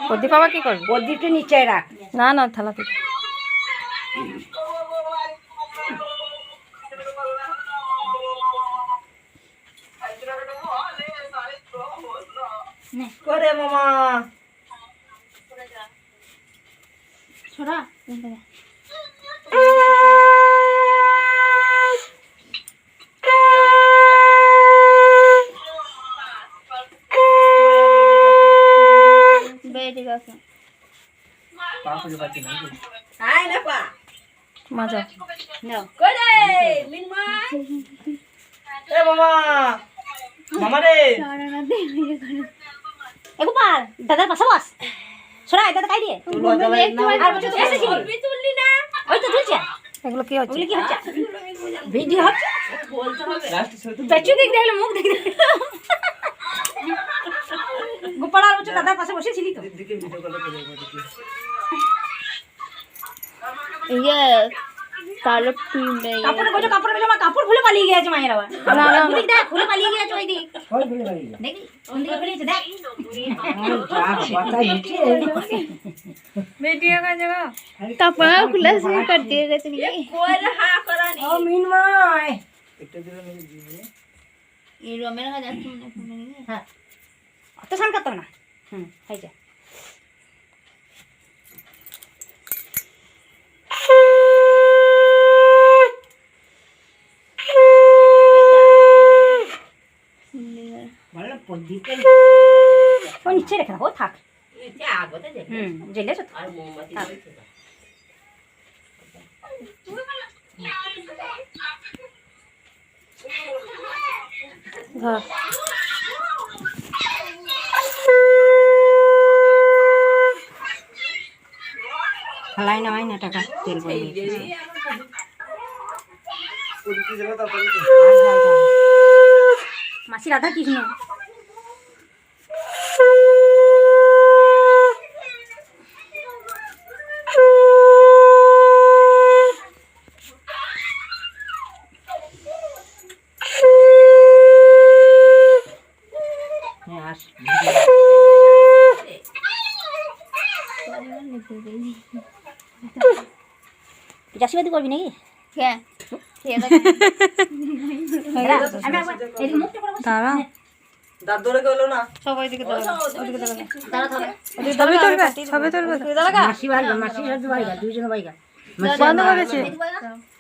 প্রদীপ আবার কি করবি? প্রদীপটা নিচে রাখ। না না, থালা থেকে করে মামা ছোড়া বেটি গাছে আয় না পা মজা। নাও করে মিনমা এ মামা মামা রে গোপাল দাদার পাশে বস ছোড়া দাদা খাই দিয়ে আর বছর তুললি না ওই তো তুলছে এগুলো কি হচ্ছে? ওগুলো কি হচ্ছে ভিডিও হচ্ছে বলতে হবে পেছু দিক দেখলে মুখ দেখ গোপাল আর বছর দাদার পাশে বসেছিলি তো দিকে ভিডিও কল করে ইয়ে কালো পিমড়ে কাপড়ে গোজো আমার কাপড় খুলে পালিয়ে গেছে মায়ের আবার না না ওদিক দেখ খুলে পালিয়ে গেছে ওই দিক হয় ভুলে গেলি দেখি কোন দিকে পালিয়েছে দেখ কথা নিচে ভিডিও का जगह कपड़ा खुला से कर दिए गए थे ये কোই হা করা নি ও মিনমাই একটা দিলে নাকি দিবে ये रो मेरा का जाती है फोन नहीं है হ্যাঁ तो सान करता ना है जा ভালো প্রদীপে वो नीचे रखना हो थाक নিচে আগতে যে जेले तो আর মোমবাতি দিতে ধর हलाई ना ना टाका तेल बोल প্রদীপে জ্বালা তাড়াতাড়ি मासी राधा कृष्ण হ্যাঁ আস আশীর্বাদ করবি নাকি হ্যাঁ তারা দাঁত ধরে গেল না সবাই দিকে দাঁড়া সবে তুলবে মাসি ভাইগা মাসি সাথে ভাইগা দুইজন ভাইগা বন্ধ করেছে।